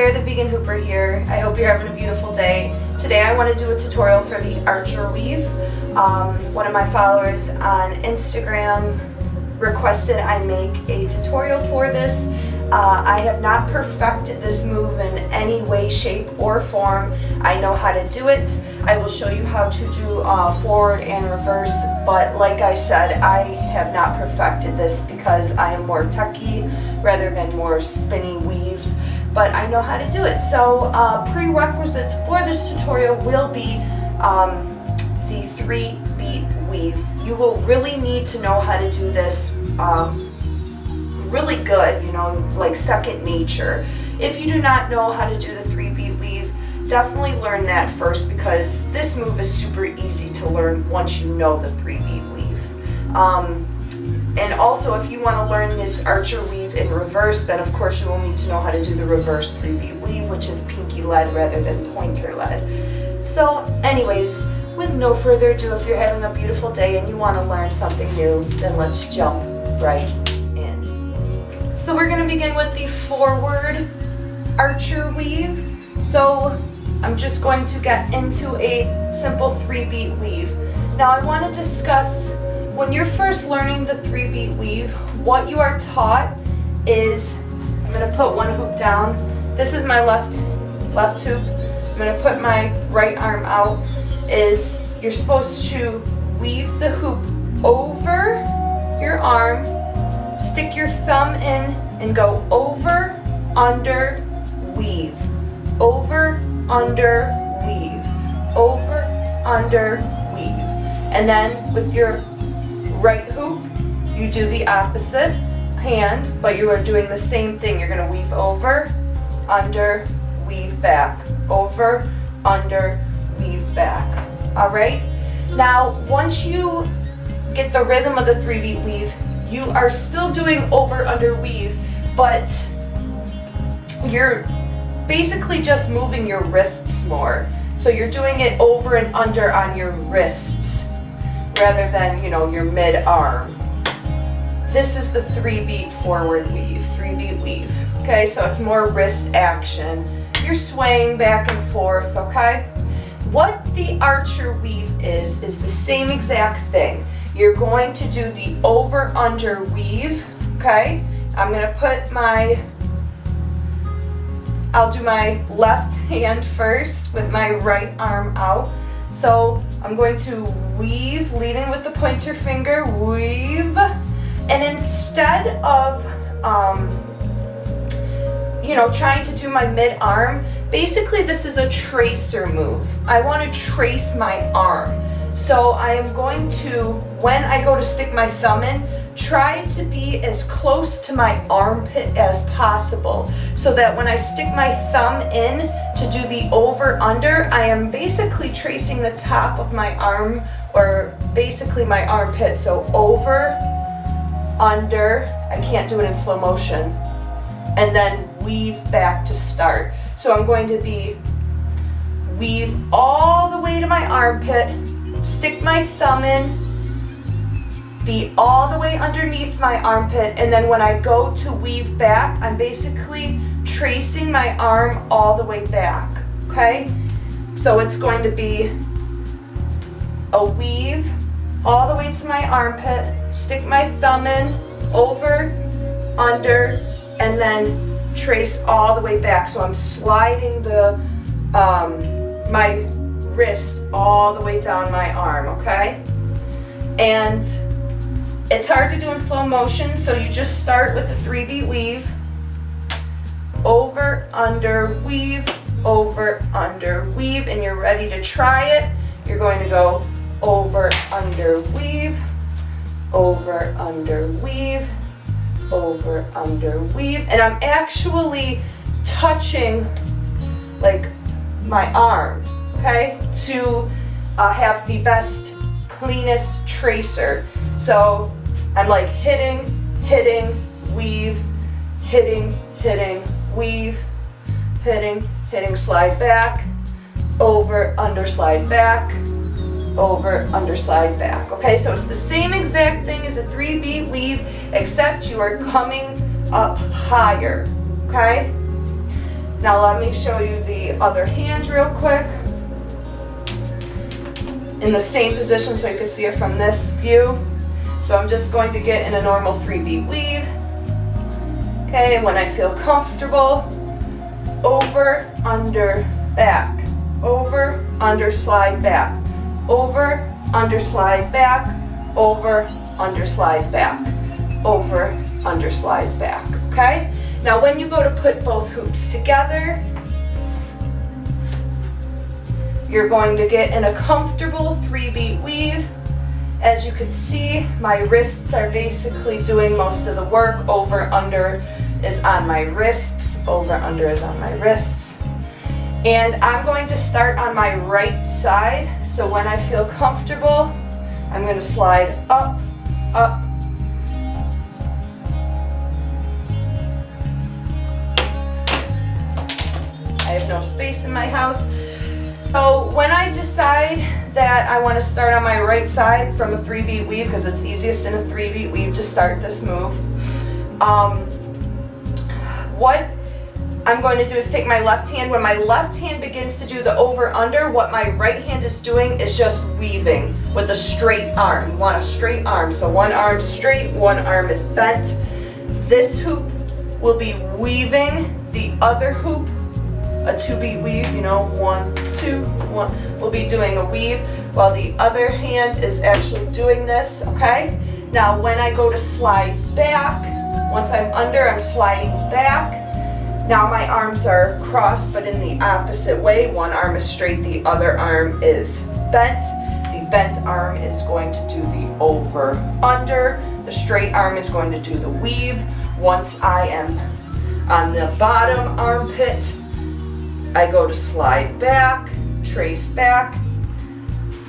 Claire the Vegan Hooper here. I hope you're having a beautiful day. Today I want to do a tutorial for the Archer weave. One of my followers on Instagram requested I make a tutorial for this. I have not perfected this move in any way, shape, or form. I know how to do it. I will show you how to do forward and reverse, but like I said, I have not perfected this because I am more techie rather than more spinny weaves, but I know how to do it. So prerequisites for this tutorial will be the 3-beat weave. You will really need to know how to do this really good, like second nature. If you do not know how to do the 3-beat weave, definitely learn that first, because this move is super easy to learn once you know the 3-beat weave. And also, if you want to learn this Archer weave in reverse, then of course you will need to know how to do the reverse 3-beat weave, which is pinky lead rather than pointer lead. So anyways, with no further ado, if you're having a beautiful day and you want to learn something new, then let's jump right in. So we're going to begin with the forward Archer weave. So I'm just going to get into a simple 3-beat weave. Now I want to discuss, when you're first learning the 3-beat weave, what you are taught is, I'm going to put one hoop down. This is my left hoop. I'm going to put my right arm out. Is you're supposed to weave the hoop over your arm, stick your thumb in, and go over, under, weave. Over, under, weave. Over, under, weave. And then with your right hoop, you do the opposite hand, but you are doing the same thing. You're going to weave over, under, weave back. Over, under, weave back. All right? Now, once you get the rhythm of the 3-beat weave, you are still doing over, under, weave, but you're basically just moving your wrists more. So you're doing it over and under on your wrists rather than, your mid-arm. This is the 3-beat forward weave, 3-beat weave. Okay, so it's more wrist action. You're swaying back and forth, okay? What the Archer weave is the same exact thing. You're going to do the over-under weave, okay? I'm gonna I'll do my left hand first with my right arm out. So I'm going to weave, leading with the pointer finger, weave, and instead of trying to do my mid-arm, basically this is a tracer move. I want to trace my arm. So I am going to, when I go to stick my thumb in, try to be as close to my armpit as possible, so that when I stick my thumb in to do the over-under, I am basically tracing the top of my arm, or basically my armpit. So over, under, I can't do it in slow motion, and then weave back to start. So I'm going to weave all the way to my armpit, stick my thumb in, be all the way underneath my armpit, and then when I go to weave back, I'm basically tracing my arm all the way back, okay? So it's going to be a weave all the way to my armpit, stick my thumb in, over, under, and then trace all the way back. So I'm sliding my wrist all the way down my arm, okay? And it's hard to do in slow motion, so you just start with the 3-beat weave, over, under, weave, over, under, weave, and you're ready to try it. You're going to go over, under, weave, over, under, weave, over, under, weave, and I'm actually touching like my arm, okay, to have the best, cleanest tracer. So I'm like hitting, weave, hitting, weave, hitting, slide back, over, under, slide back, over, under, slide back. Okay, so it's the same exact thing as a 3-beat weave, except you are coming up higher, okay? Now let me show you the other hand real quick. In the same position so you can see it from this view. So I'm just going to get in a normal 3-beat weave. Okay, when I feel comfortable, over, under, back, over, under, slide back, over, under, slide back, over, under, slide back, over, under, slide back, okay? Now when you go to put both hoops together, you're going to get in a comfortable 3-beat weave. As you can see, my wrists are basically doing most of the work. Over, under is on my wrists. Over, under is on my wrists. And I'm going to start on my right side. So when I feel comfortable, I'm going to slide up, up. I have no space in my house. So when I decide that I want to start on my right side from a 3-beat weave, because it's easiest in a 3-beat weave to start this move, what I'm going to do is take my left hand. When my left hand begins to do the over-under, what my right hand is doing is just weaving with a straight arm. You want a straight arm, so one arm straight, one arm is bent. This hoop will be weaving the other hoop, a 2-beat weave, you know, 1, 2, 1. We'll be doing a weave while the other hand is actually doing this, okay? Now when I go to slide back, once I'm under, I'm sliding back. Now my arms are crossed but in the opposite way. One arm is straight, the other arm is bent. The bent arm is going to do the over, under. The straight arm is going to do the weave. Once I am on the bottom armpit, I go to slide back, trace back,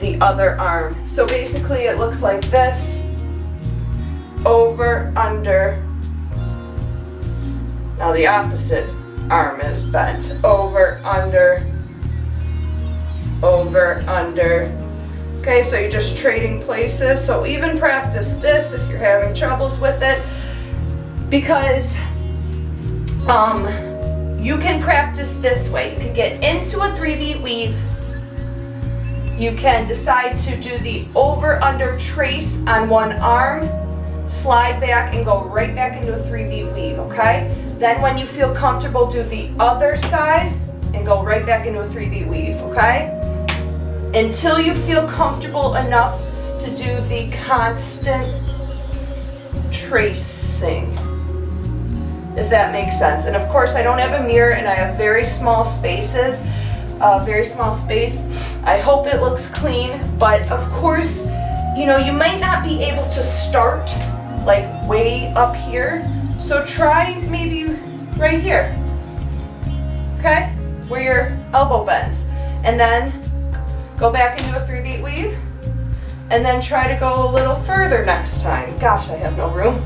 the other arm. So basically it looks like this, over, under. Now the opposite arm is bent, over, under, over, under. Okay, so you're just trading places. So even practice this if you're having troubles with it, because you can practice this way. You can get into a 3-beat weave. You can decide to do the over-under trace on one arm, slide back and go right back into a 3-beat weave, okay? Then when you feel comfortable, do the other side and go right back into a 3-beat weave, okay? Until you feel comfortable enough to do the constant tracing, if that makes sense. And of course I don't have a mirror and I have very small spaces, very small space. I hope it looks clean, but of course, you know, you might not be able to start like way up here. So try maybe right here, okay? Where your elbow bends. And then go back into a 3-beat weave. And then try to go a little further next time. Gosh, I have no room.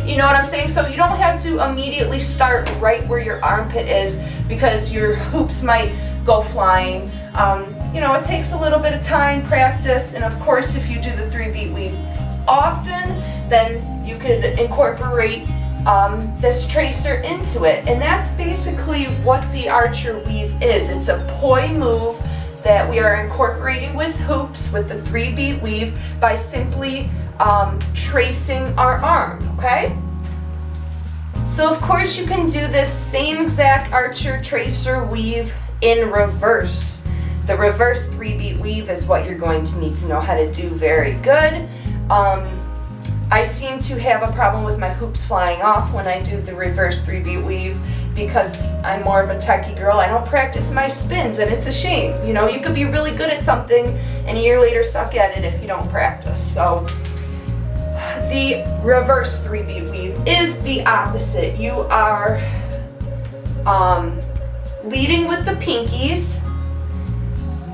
You know what I'm saying? So you don't have to immediately start right where your armpit is because your hoops might go flying. You know, it takes a little bit of time, practice, and of course if you do the 3-beat weave often, then you could incorporate this tracer into it. And that's basically what the archer weave is. It's a poi move that we are incorporating with hoops with the 3-beat weave by simply tracing our arm, okay? So of course you can do this same exact archer tracer weave in reverse. The reverse 3-beat weave is what you're going to need to know how to do very good. I seem to have a problem with my hoops flying off when I do the reverse 3-beat weave because I'm more of a techie girl. I don't practice my spins and it's a shame. You know, you could be really good at something and a year later suck at it if you don't practice. So the reverse 3-beat weave is the opposite. You are leading with the pinkies,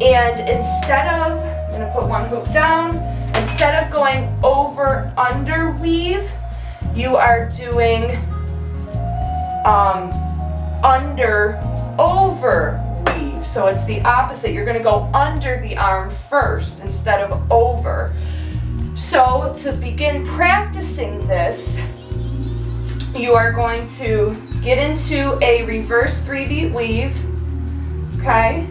and instead of, I'm going to put one hoop down, instead of going over under weave, you are doing under over weave. So it's the opposite. You're going to go under the arm first instead of over. So to begin practicing this, you are going to get into a reverse 3-beat weave, okay?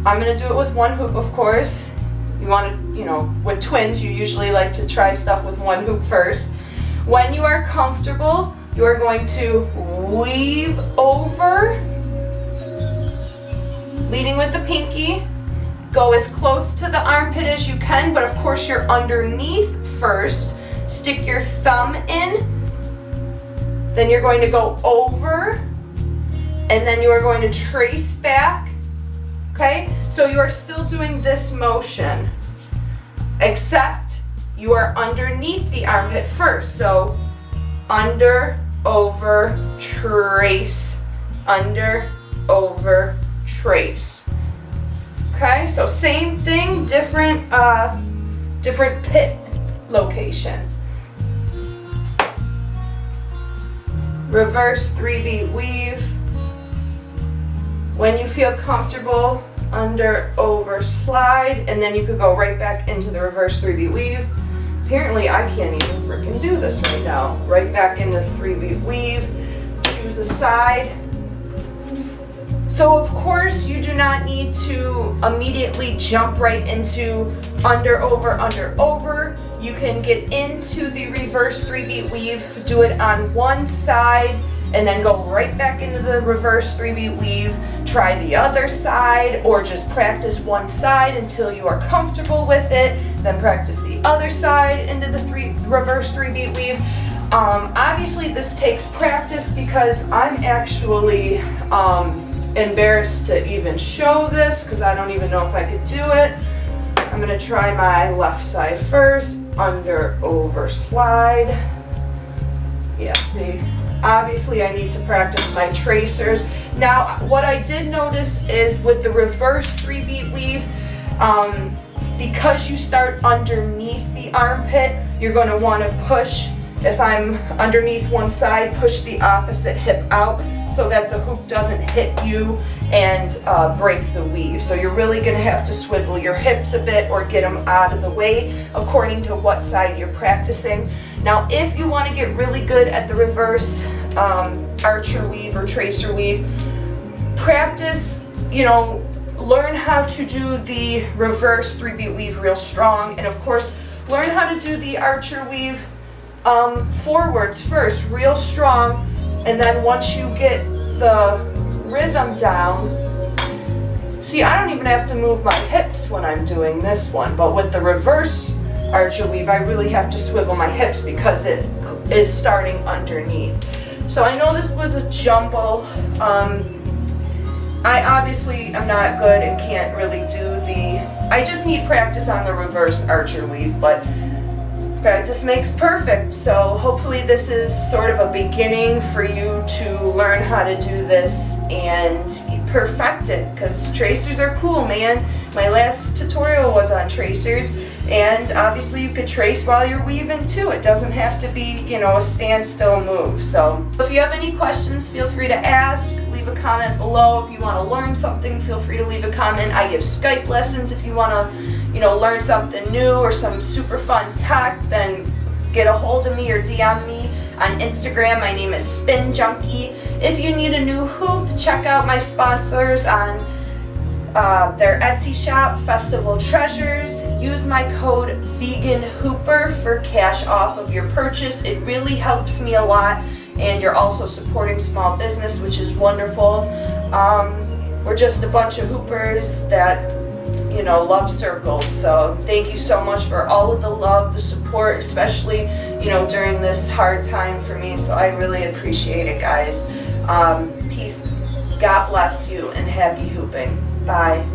I'm gonna do it with one hoop, of course. You want to, with twins, you usually like to try stuff with one hoop first. When you are comfortable, you are going to weave over, leading with the pinky. Go as close to the armpit as you can, but of course you're underneath first. Stick your thumb in, then you're going to go over, and then you are going to trace back, okay? So you are still doing this motion, except you are underneath the armpit first. So under, over, trace, under, over, trace. Okay, so same thing, different pit location. Reverse 3-beat weave. When you feel comfortable, under, over, slide, and then you could go right back into the reverse 3-beat weave. Apparently I can't even freaking do this right now. Right back into the 3-beat weave, choose a side. So of course you do not need to immediately jump right into under, over. You can get into the reverse 3-beat weave, do it on one side, and then go right back into the reverse 3-beat weave. Try the other side, or just practice one side until you are comfortable with it. Then practice the other side into the reverse 3-beat weave. Obviously this takes practice because I'm actually embarrassed to even show this because I don't even know if I could do it. I'm gonna try my left side first. Under, over, slide. Yeah, see, obviously I need to practice my tracers. Now, what I did notice is with the reverse 3-beat weave, because you start underneath the armpit, you're going to want to push, if I'm underneath one side, push the opposite hip out so that the hoop doesn't hit you and break the weave. So you're really going to have to swivel your hips a bit or get them out of the way according to what side you're practicing. Now, if you want to get really good at the reverse archer weave or tracer weave, practice, learn how to do the reverse 3-beat weave real strong, and of course, learn how to do the archer weave forwards first, real strong, and then once you get the rhythm down, see, I don't even have to move my hips when I'm doing this one, but with the reverse archer weave, I really have to swivel my hips because it is starting underneath. So I know this was a jumble. I obviously am not good and can't really do I just need practice on the reverse archer weave, but practice makes perfect. So hopefully this is sort of a beginning for you to learn how to do this and perfect it, because tracers are cool, man. My last tutorial was on tracers, and obviously you could trace while you're weaving too. It doesn't have to be, a standstill move. So if you have any questions, feel free to ask. Leave a comment below. If you want to learn something, feel free to leave a comment. I give Skype lessons. If you want to, learn something new or some super fun tech, then get a hold of me or DM me on Instagram. My name is Spin Junkie. If you need a new hoop, check out my sponsors on their Etsy shop, Festival Treasures. Use my code VeganHooper for cash off of your purchase. It really helps me a lot, and you're also supporting small business, which is wonderful. We're just a bunch of hoopers that love circles. So thank you so much for all of the love, the support, especially during this hard time for me. So I really appreciate it, guys. Peace. God bless you, and happy hooping. Bye.